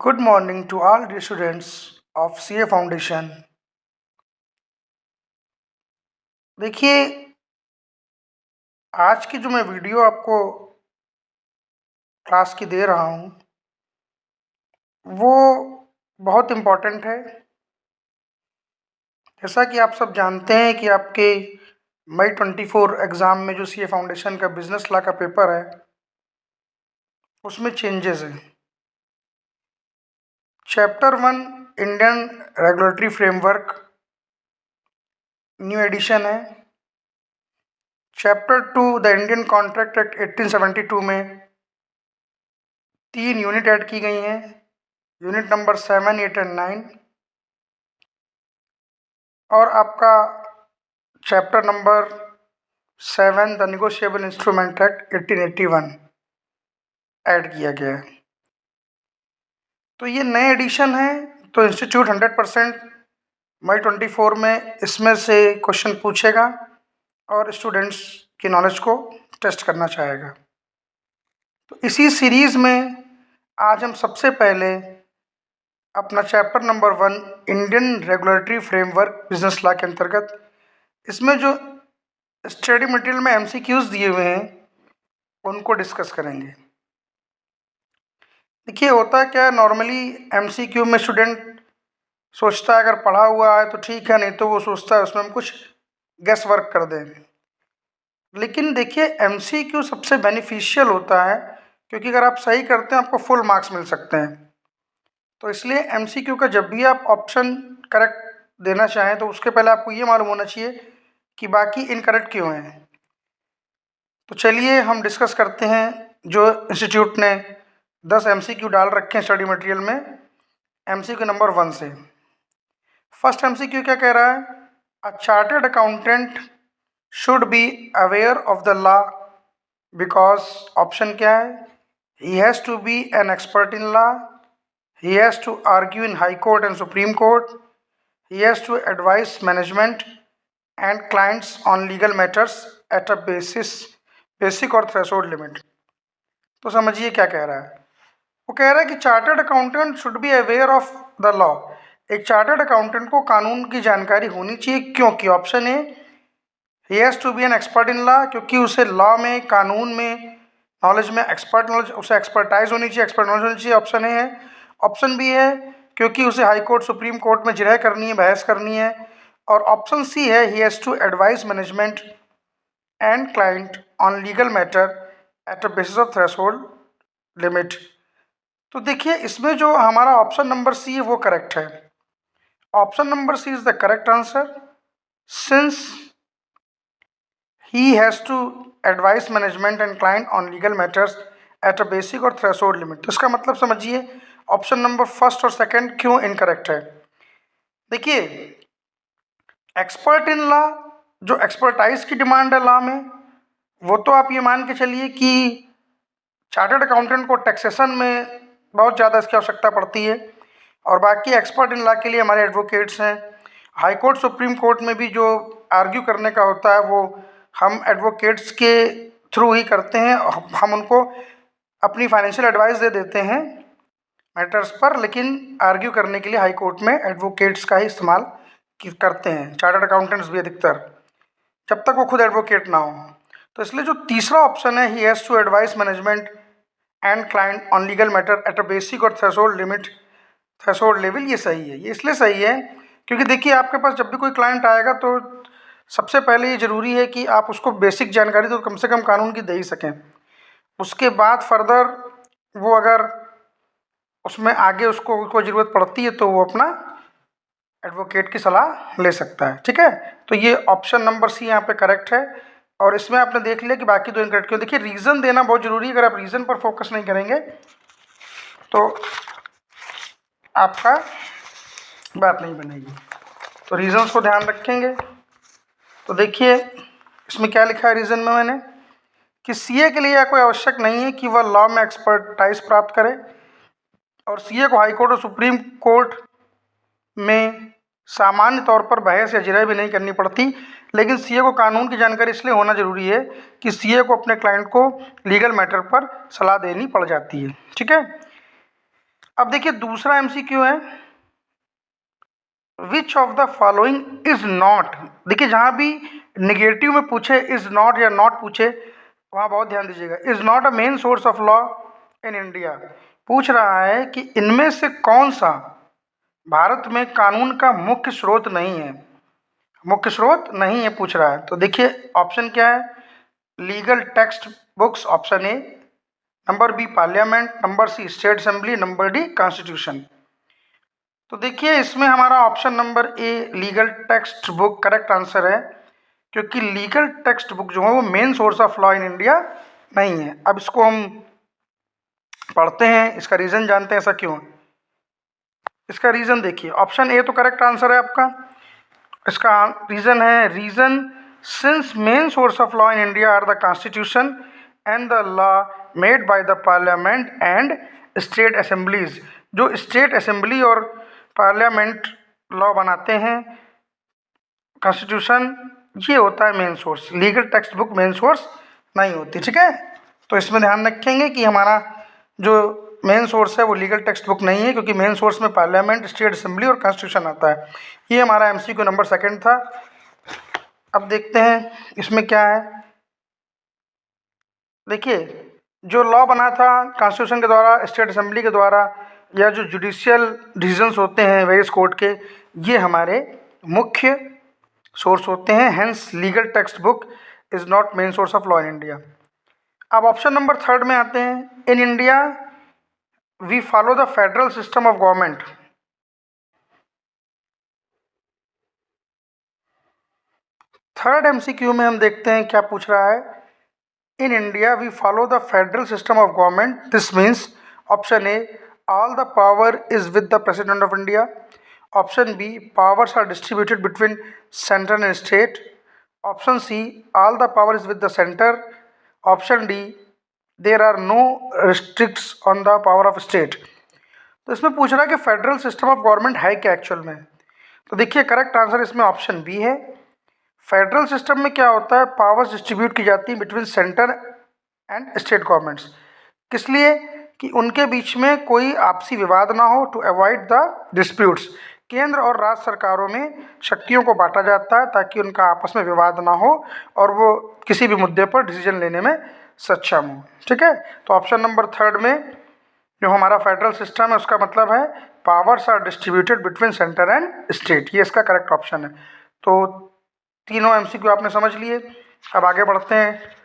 Good morning to all the students of CA Foundation। देखिए, आज की जो मैं वीडियो आपको क्लास की दे रहा हूँ वो बहुत इम्पोर्टेंट है। जैसा कि आप सब जानते हैं कि आपके मई 24 एग्ज़ाम में जो CA फाउंडेशन का बिजनेस लॉ का पेपर है उसमें चेंजेस हैं। Chapter 1 Indian regulatory framework new edition है। Chapter 2 the Indian Contract Act 1872 में 3 यूनिट ऐड की गई हैं, यूनिट नंबर 7, 8 एंड 9। और आपका chapter number 7 the negotiable instrument act 1881 add किया गया है। तो ये नए एडिशन है, तो इंस्टीट्यूट 100% मई 24 में इसमें से क्वेश्चन पूछेगा और स्टूडेंट्स की नॉलेज को टेस्ट करना चाहेगा। तो इसी सीरीज़ में आज हम सबसे पहले अपना chapter number 1 Indian regulatory framework business law के अंतर्गत इसमें जो स्टडी मटेरियल में MCQs दिए हुए हैं उनको डिस्कस करेंगे। देखिए, होता क्या है, नॉर्मली MCQ में स्टूडेंट सोचता है अगर पढ़ा हुआ है तो ठीक है, नहीं तो वो सोचता है उसमें हम कुछ गेस वर्क कर दें। लेकिन देखिए, MCQ सबसे बेनिफिशियल होता है क्योंकि अगर आप सही करते हैं आपको फुल मार्क्स मिल सकते हैं। तो इसलिए MCQ का जब भी आप ऑप्शन करेक्ट देना चाहें तो उसके पहले आपको ये मालूम होना चाहिए कि बाकी इनकरेक्ट क्यों हैं। तो चलिए हम डिस्कस करते हैं। जो इंस्टीट्यूट ने 10 MCQ डाल रखे हैं स्टडी मटेरियल में, MCQ नंबर 1 से। फर्स्ट MCQ क्या कह रहा है? A chartered accountant should be aware of the law because option क्या है? He has to be an expert in law, he has to argue in High Court and Supreme Court, he has to advise management and clients on legal matters at a basic और threshold limit। तो समझिए क्या कह रहा है। वो कह रहा है कि chartered accountant should be aware of the law. एक चार्टर्ड अकाउंटेंट को कानून की जानकारी होनी चाहिए, क्योंकि option A he has to be an expert in law, क्योंकि उसे लॉ में, कानून में, नॉलेज में एक्सपर्ट नॉलेज, उसे एक्सपर्टाइज होनी चाहिए, एक्सपर्ट नॉलेज होनी चाहिए, ऑप्शन ए है। ऑप्शन बी है क्योंकि उसे हाई कोर्ट, सुप्रीम कोर्ट में जिरह करनी है, बहस करनी है। और ऑप्शन सी है he has to advise management and client on legal matter at a basis of threshold limit. तो देखिए, इसमें जो हमारा ऑप्शन नंबर सी है वो करेक्ट है। Option number C is the correct answer since he has to advice management and client on legal matters at a basic और threshold limit. तो इसका मतलब समझिए ऑप्शन नंबर फर्स्ट और सेकंड क्यों इनकरेक्ट है। देखिए, एक्सपर्ट इन लॉ, जो एक्सपर्टाइज की डिमांड है लॉ में, वो तो आप ये मान के चलिए कि चार्टर्ड अकाउंटेंट को टैक्सेशन में बहुत ज़्यादा इसकी आवश्यकता पड़ती है। और बाकी एक्सपर्ट इन लॉ के लिए हमारे एडवोकेट्स हैं। हाई कोर्ट, सुप्रीम कोर्ट में भी जो आर्ग्यू करने का होता है वो हम एडवोकेट्स के थ्रू ही करते हैं। हम उनको अपनी फाइनेंशियल एडवाइस दे देते हैं मैटर्स पर, लेकिन आर्ग्यू करने के लिए हाई कोर्ट में एडवोकेट्स का ही इस्तेमाल करते हैं, चार्टर्ड अकाउंटेंट्स भी अधिकतर, जब तक वो खुद एडवोकेट ना हो। तो इसलिए जो तीसरा ऑप्शन है, he has to advice management and client on legal matter at a basic और थ्रेशोल्ड लिमिट, थ्रेशोल्ड लेवल, ये सही है। ये इसलिए सही है क्योंकि देखिए, आपके पास जब भी कोई क्लाइंट आएगा तो सबसे पहले ये ज़रूरी है कि आप उसको बेसिक जानकारी तो कम से कम कानून की दे ही सकें। उसके बाद फर्दर वो अगर उसमें आगे उसको कोई ज़रूरत पड़ती है तो वो अपना एडवोकेट की सलाह ले सकता है। ठीक है, तो ये ऑप्शन नंबर सी यहाँ पे करेक्ट है। और इसमें आपने देख लिया कि बाकी दो इनकरेक्ट क्यों। देखिए, रीज़न देना बहुत ज़रूरी है। अगर आप रीज़न पर फोकस नहीं करेंगे तो आपका बात नहीं बनेगी। तो रीज़न्स को ध्यान रखेंगे। तो देखिए, इसमें क्या लिखा है रीज़न में मैंने कि सीए के लिए यह कोई आवश्यक नहीं है कि वह लॉ में एक्सपर्टाइज प्राप्त करे, और सीए को हाई कोर्ट और सुप्रीम कोर्ट में सामान्य तौर पर बहस या जिरह भी नहीं करनी पड़ती। लेकिन सीए को कानून की जानकारी इसलिए होना ज़रूरी है कि सीए को अपने क्लाइंट को लीगल मैटर पर सलाह देनी पड़ जाती है। ठीक है, अब देखिए दूसरा एमसीक्यू है, which of the following is not. देखिए जहाँ भी निगेटिव में पूछे इज नॉट या नॉट पूछे वहाँ बहुत ध्यान दीजिएगा। Is not a main source of law in India, पूछ रहा है कि इनमें से कौन सा भारत में कानून का मुख्य स्रोत नहीं है, मुख्य स्रोत नहीं है पूछ रहा है। तो देखिए ऑप्शन क्या है, legal text books option A, number B parliament, number C state assembly, number D constitution. तो देखिए इसमें हमारा option number A legal text book correct answer है, क्योंकि लीगल टेक्स्ट बुक जो है वो main source of law in India नहीं है। अब इसको हम पढ़ते हैं, इसका रीज़न जानते हैं ऐसा क्यों। इसका रीज़न देखिए, ऑप्शन ए तो करेक्ट आंसर है आपका। इसका रीज़न है, reason since main source of law in India are the constitution and the law made by the parliament and state assemblies. जो स्टेट असेंबली और पार्लियामेंट लॉ बनाते हैं, कॉन्स्टिट्यूशन, ये होता है main source. Legal text book main source नहीं होती, ठीक है। तो इसमें ध्यान रखेंगे कि हमारा जो मेन सोर्स है वो लीगल टेक्स्ट बुक नहीं है, क्योंकि मेन सोर्स में पार्लियामेंट, स्टेट असेंबली और कॉन्स्टिट्यूशन आता है। ये हमारा एमसीक्यू नंबर सेकंड था। अब देखते हैं इसमें क्या है। देखिए जो लॉ बना था कॉन्स्टिट्यूशन के द्वारा, स्टेट असेंबली के द्वारा, या जो जुडिशियल डिसीजंस होते हैं वेरियस कोर्ट के, ये हमारे मुख्य सोर्स होते हैं। Hence legal text book is not main source of law in India. अब ऑप्शन नंबर थर्ड में आते हैं, in India we follow the federal system of government. Third MCQ में हम देखते हैं क्या पूछ रहा है। In India we follow the federal system of government, this means option A all the power is with the president of India, option B powers are distributed between center and state, option C all the power is with the center, option D there are no restricts on the power of state। तो इसमें पूछ रहा है कि federal system of government है क्या actual में। तो देखिए करेक्ट आंसर इसमें ऑप्शन बी है। फेडरल सिस्टम में क्या होता है, पावर्स डिस्ट्रीब्यूट की जाती है between centre and state governments, किस लिए कि उनके बीच में कोई आपसी विवाद ना हो, टू अवॉइड द डिस्प्यूट्स। केंद्र और राज्य सरकारों में शक्तियों को बांटा जाता है ताकि उनका आपस में विवाद ना हो और वो किसी भी मुद्दे पर डिसीजन लेने में सक्षम हो, ठीक है। तो ऑप्शन नंबर थर्ड में जो हमारा फेडरल सिस्टम है उसका मतलब है powers are distributed between centre and state, ये इसका करेक्ट ऑप्शन है। तो तीनों एमसीक्यू आपने समझ लिए। अब आगे बढ़ते हैं।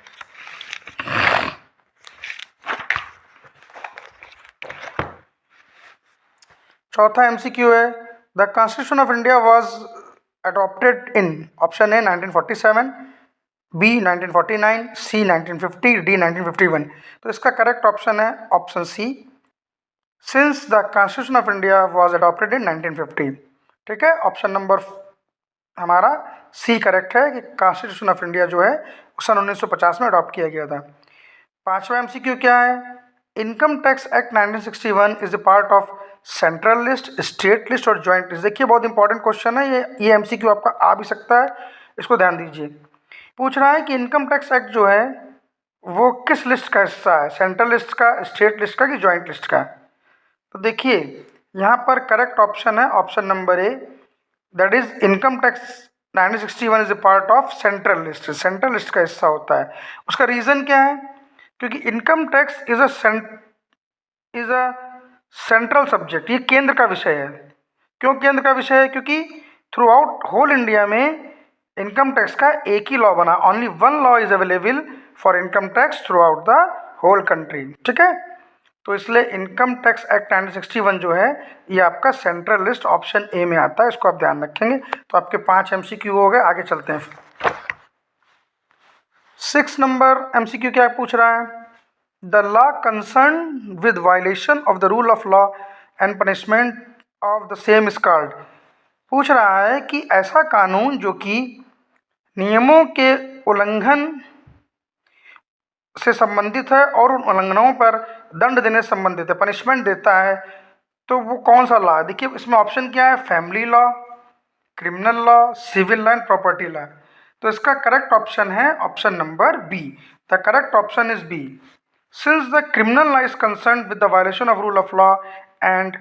चौथा एमसीक्यू है, the constitution of India was adopted in, option A 1947, B 1949, C 1950, D 1951। तो इसका करेक्ट ऑप्शन है option C, since the constitution of India was adopted in 1950, ठीक है। ऑप्शन नंबर हमारा सी करेक्ट है कि कॉन्स्टिट्यूशन ऑफ इंडिया जो है सन 1950 में अडॉप्ट किया गया था। पांचवा एमसीक्यू क्या है, income tax act 1961 is a part of central list, state list और जॉइंट लिस्ट। देखिए बहुत इंपॉर्टेंट क्वेश्चन है ये एमसीक्यू आपका आ भी सकता है, इसको ध्यान दीजिए। पूछ रहा है कि इनकम टैक्स एक्ट जो है वो किस लिस्ट का हिस्सा है, सेंट्रल लिस्ट का, स्टेट लिस्ट का कि जॉइंट लिस्ट का। तो देखिए यहाँ पर करेक्ट ऑप्शन है option number A, that is income tax 1961 is a part of central list, central list का हिस्सा होता है। उसका रीज़न क्या है, क्योंकि income tax is a central subject, ये केंद्र का विषय है। क्यों केंद्र का विषय है, क्योंकि थ्रू आउट होल इंडिया में इनकम टैक्स का एक ही लॉ बना, only one law is available for income tax throughout the whole country, ठीक है। तो इसलिए इनकम टैक्स एक्ट 1961 जो है ये आपका सेंट्रल लिस्ट ऑप्शन ए में आता है, इसको आप ध्यान रखेंगे। तो आपके 5 एमसीक्यू हो गए, आगे चलते हैं। 6 नंबर एमसीक्यू क्या पूछ रहा है, the law concern with violation of the rule of law and punishment of the same is called. पूछ रहा है कि ऐसा कानून जो कि नियमों के उल्लंघन से संबंधित है और उन उल्लंघनों पर दंड देने से संबंधित है, पनिशमेंट देता है, तो वो कौन सा लॉ है। देखिए इसमें ऑप्शन क्या है, family law, criminal law, civil law and property law. तो इसका करेक्ट ऑप्शन है option number B, the correct option is B, since the criminal law is concern with the violation of rule of law and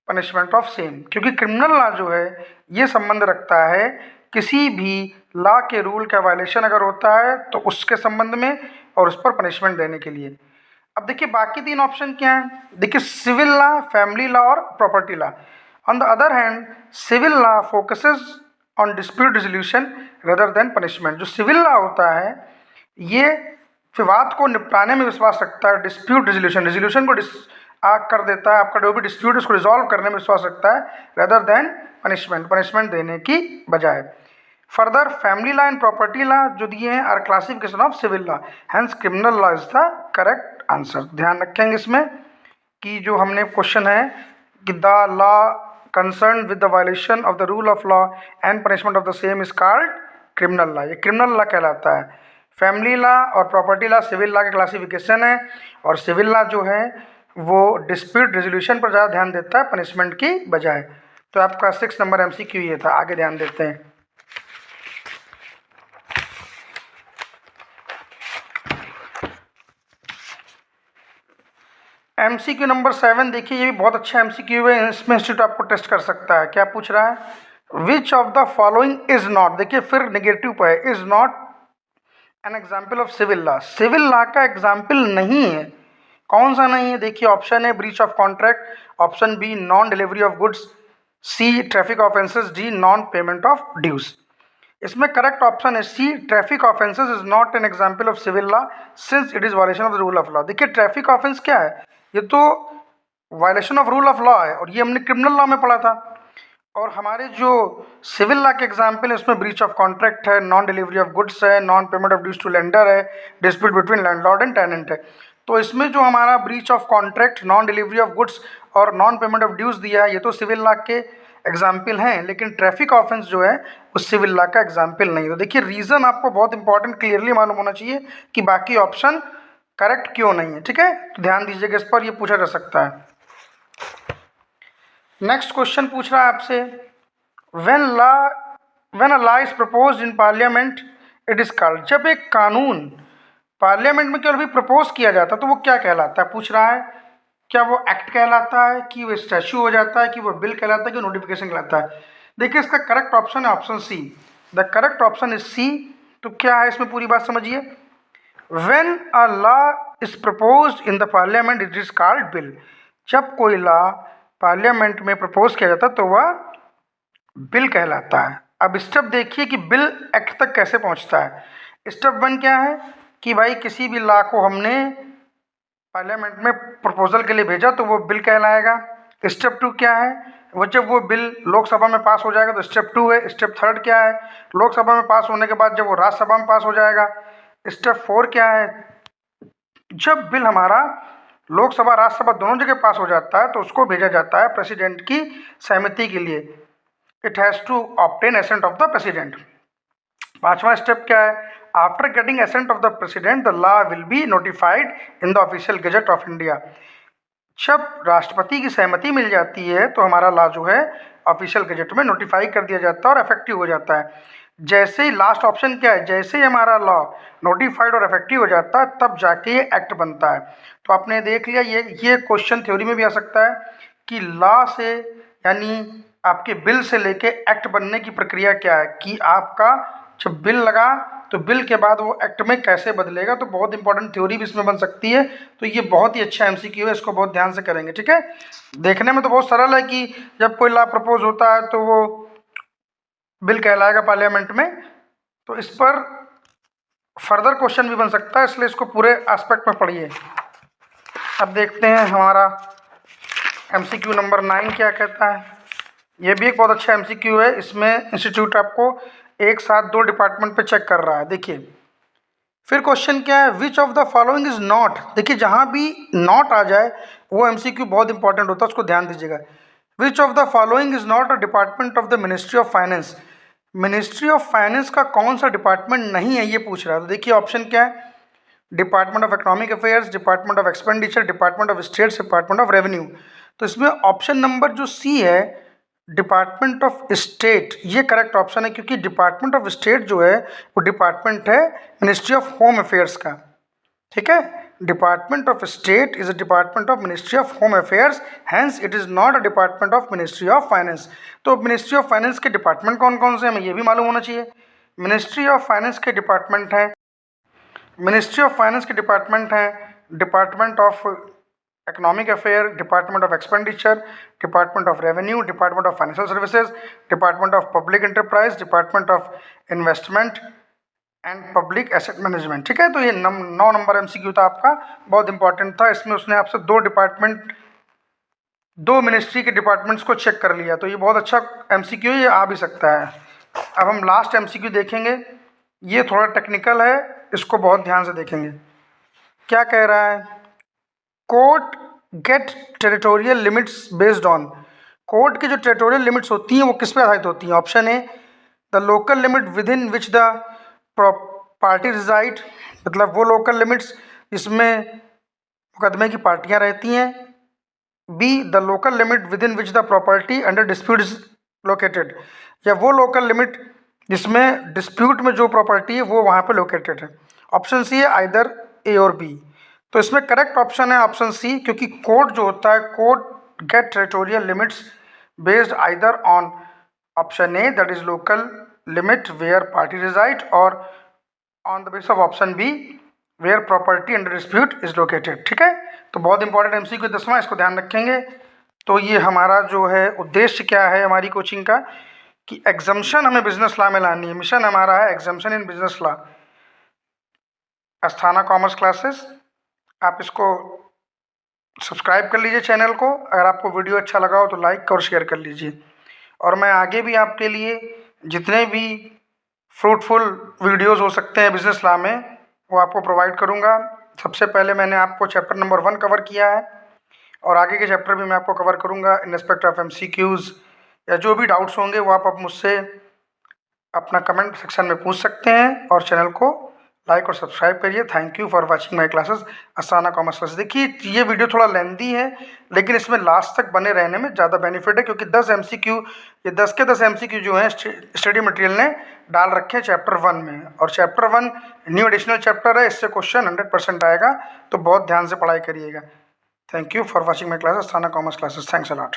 punishment of same, क्योंकि criminal law जो है ये संबंध रखता है किसी भी लॉ के रूल का वायलेशन अगर होता है तो उसके संबंध में और उस पर पनिशमेंट देने के लिए। अब देखिए बाकी 3 ऑप्शन क्या हैं, देखिए सिविल लॉ, फैमिली लॉ और property law. On the other hand civil law focuses on dispute resolution rather than punishment. जो सिविल लॉ होता है ये विवाद को निपटाने में विश्वास रखता है, डिस्प्यूट रिजोल्यूशन को कर देता है, आपका जो भी डिस्प्यूट उसको रिजॉल्व करने में विश्वास रखता है रेदर देन पनिशमेंट देने की बजाय। Further family law and property law जो दिए हैं are classification of civil law, hence criminal law is the correct answer. ध्यान रखेंगे इसमें कि जो हमने क्वेश्चन है कि the law concern with the violation of the rule of law and punishment of the same is called criminal law, ये criminal law कहलाता है। फैमिली लॉ और प्रॉपर्टी लॉ सिविल लॉ के क्लासिफिकेशन है, और सिविल लॉ जो है वो डिस्प्यूट रेजोल्यूशन पर ज़्यादा ध्यान देता है पनिशमेंट की बजाय। तो आपका 6 नंबर MCQ ये था। आगे ध्यान देते हैं। MCQ नंबर 7 देखिए, ये भी बहुत अच्छा MCQ है, इसमें इंस्टीट्यूट आपको टेस्ट कर सकता है। क्या पूछ रहा है, which of the following is not, देखिए फिर नेगेटिव पर है, is not an example of civil law, civil law का एग्जाम्पल नहीं है। कौन सा नहीं है, देखिए ऑप्शन है breach of contract, option B non delivery of goods, C traffic offences, D non payment of dues. इसमें करेक्ट ऑप्शन है C, traffic offences is not an example of civil law since it is violation of the rule of law. देखिए traffic offence क्या है, ये तो violation of rule of law है, और ये हमने क्रिमिनल लॉ में पढ़ा था। और हमारे जो सिविल लॉ के एग्जाम्पल है उसमें ब्रीच ऑफ कॉन्ट्रैक्ट है, नॉन डिलीवरी ऑफ गुड्स है, non payment of dues to lender है, dispute between landlord and tenant है। तो इसमें जो हमारा breach of contract, non delivery of goods और नॉन पेमेंट ऑफ ड्यूज दिया है, ये तो सिविल लॉ के एग्जाम्पल हैं, लेकिन ट्रैफिक ऑफेंस जो है वो सिविल लॉ का एग्जाम्पल नहीं। तो देखिए रीज़न आपको बहुत इंपॉर्टेंट क्लियरली मालूम होना चाहिए कि बाकी ऑप्शन करेक्ट क्यों नहीं है, ठीक है। तो ध्यान दीजिएगा इस पर, ये पूछा जा सकता है। नेक्स्ट क्वेश्चन पूछ रहा है आपसे, when a law is proposed in parliament it is called, जब एक कानून पार्लियामेंट में केवल भी प्रपोज किया जाता है तो वो क्या कहलाता है, पूछ रहा है। क्या वो एक्ट कहलाता है, कि वो स्टैच्यू हो जाता है, कि वो बिल कहलाता है, कि नोटिफिकेशन कहलाता है। देखिए इसका करेक्ट ऑप्शन है option C, the correct option is C. तो क्या है इसमें पूरी बात समझिए, when a law is proposed in the parliament it is called bill. जब कोई लॉ पार्लियामेंट में प्रपोज किया जाता है तो वह बिल कहलाता है। अब स्टेप देखिए कि बिल एक्ट तक कैसे पहुंचता है। स्टेप 1 क्या है कि भाई किसी भी लॉ को हमने पार्लियामेंट में प्रपोजल के लिए भेजा तो वो बिल कहलाएगा। स्टेप 2 क्या है, वो जब वो बिल लोकसभा में पास हो जाएगा तो स्टेप 2 है। स्टेप 3 क्या है, लोकसभा में पास होने के बाद जब वो राज्यसभा में पास हो जाएगा। स्टेप 4 क्या है, जब बिल हमारा लोकसभा राज्यसभा दोनों जगह पास हो जाता है तो उसको भेजा जाता है प्रेसिडेंट की सहमति के लिए, it has to obtain assent of the president. 5वां स्टेप क्या है, after getting assent of the president the law will be notified in the official gazette of India. जब राष्ट्रपति की सहमति मिल जाती है तो हमारा लॉ जो है ऑफिशियल गजट में नोटिफाई कर दिया जाता है और इफेक्टिव हो जाता है। जैसे ही लास्ट ऑप्शन क्या है, जैसे ही हमारा लॉ नोटिफाइड और इफेक्टिव हो जाता है तब जाके ये एक्ट बनता है। तो आपने देख लिया, ये क्वेश्चन थ्योरी में भी आ सकता है कि लॉ से यानी आपके बिल से लेके एक्ट बनने की प्रक्रिया क्या है, कि आपका जब बिल लगा तो बिल के बाद वो एक्ट में कैसे बदलेगा। तो बहुत इंपॉर्टेंट थ्योरी भी इसमें बन सकती है। तो ये बहुत ही अच्छा MCQ है, इसको बहुत ध्यान से करेंगे, ठीक है। देखने में तो बहुत सरल है कि जब कोई लॉ प्रपोज होता है तो वो बिल कहलाएगा पार्लियामेंट में, तो इस पर फर्दर क्वेश्चन भी बन सकता है, इसलिए इसको पूरे एस्पेक्ट में पढ़िए। अब देखते हैं हमारा MCQ नंबर 9 क्या कहता है। ये भी एक बहुत अच्छा MCQ है, इसमें इंस्टीट्यूट आपको एक साथ 2 डिपार्टमेंट पे चेक कर रहा है। देखिए फिर क्वेश्चन क्या है, which of the following is not. देखिए जहाँ भी नॉट आ जाए वो MCQ बहुत इंपॉर्टेंट होता है, उसको ध्यान दीजिएगा। विच of the following is not a department of the ministry of finance. Ministry of finance का कौन सा डिपार्टमेंट नहीं है ये पूछ रहा है। तो देखिए ऑप्शन क्या है, department of economic affairs, department of expenditure, department of states, department of revenue. तो इसमें ऑप्शन नंबर जो सी है डिपार्टमेंट ऑफ स्टेट, ये करेक्ट ऑप्शन है, क्योंकि डिपार्टमेंट ऑफ स्टेट जो है वो डिपार्टमेंट है मिनिस्ट्री ऑफ होम अफेयर्स का, ठीक है। Department of state is a department of ministry of home affairs, hence it is not a department of ministry of finance. तो मिनिस्ट्री ऑफ फाइनेंस के department कौन कौन से हैं, हमें ये भी मालूम होना चाहिए। मिनिस्ट्री ऑफ फाइनेंस के डिपार्टमेंट हैं, मिनिस्ट्री ऑफ फाइनेंस के डिपार्टमेंट हैं department of economic affair, department of expenditure, department of revenue, department of financial services, department of public enterprise, department of investment and public asset management. ठीक है, तो ये 9 number MCQ था आपका, बहुत important था। इसमें उसने आपसे दो मिनिस्ट्री के डिपार्टमेंट्स को चेक कर लिया, तो ये बहुत अच्छा एमसीक्यू, ये आ भी सकता है। अब हम लास्ट एमसीक्यू देखेंगे, ये थोड़ा टेक्निकल है, इसको बहुत ध्यान से देखेंगे। क्या कह रहा है, court get territorial limits based on, court की जो टेरिटोरियल लिमिट्स होती हैं वो किस पे आधारित होती हैं। Option A, the local limit within which the party reside, मतलब वो लोकल लिमिट्स जिसमें मुकदमे की पार्टियां रहती हैं। B, the local limit within which the property under dispute is located, या वो लोकल लिमिट जिसमें डिस्प्यूट में जो प्रॉपर्टी है वो वहाँ पे लोकेटेड है। ऑप्शन सी है आइदर ए और बी। तो इसमें करेक्ट ऑप्शन है ऑप्शन सी, क्योंकि कोर्ट जो होता है, court get territorial limits based either on option A that is local limit where party reside, और on the base of option B where property under dispute is located. ठीक है, तो बहुत important MCQ 10वां, इसको ध्यान रखेंगे। तो ये हमारा जो है उद्देश्य क्या है हमारी कोचिंग का, कि एग्जम्पशन हमें बिजनेस लॉ में लानी है। मिशन हमारा है exemption in business law, Asthana commerce classes. आप इसको सब्सक्राइब कर लीजिए चैनल को, अगर आपको वीडियो अच्छा लगा हो तो लाइक और शेयर कर लीजिए। और मैं आगे भी आपके लिए जितने भी फ्रूटफुल वीडियोस हो सकते हैं बिजनेस लॉ में वो आपको प्रोवाइड करूंगा। सबसे पहले मैंने आपको चैप्टर नंबर 1 कवर किया है, और आगे के चैप्टर भी मैं आपको कवर करूंगा इन रिस्पेक्ट ऑफ एमसीक्यूज़, या जो भी डाउट्स होंगे वो आप मुझसे अपना कमेंट सेक्शन में पूछ सकते हैं। और चैनल को लाइक और सब्सक्राइब करिए। Thank you for watching my classes Asthana commerce classes. देखिए ये वीडियो थोड़ा लेंदी है, लेकिन इसमें लास्ट तक बने रहने में ज़्यादा बेनिफिट है, क्योंकि 10 एमसीक्यू, ये 10 के 10 एमसीक्यू जो हैं स्टडी मटेरियल ने डाल रखे हैं चैप्टर 1 में, और चैप्टर 1 न्यू एडिशनल चैप्टर है, इससे क्वेश्चन 100% आएगा, तो बहुत ध्यान से पढ़ाई करिएगा। Thank you for watching my classes Asthana commerce classes. Thanks a lot.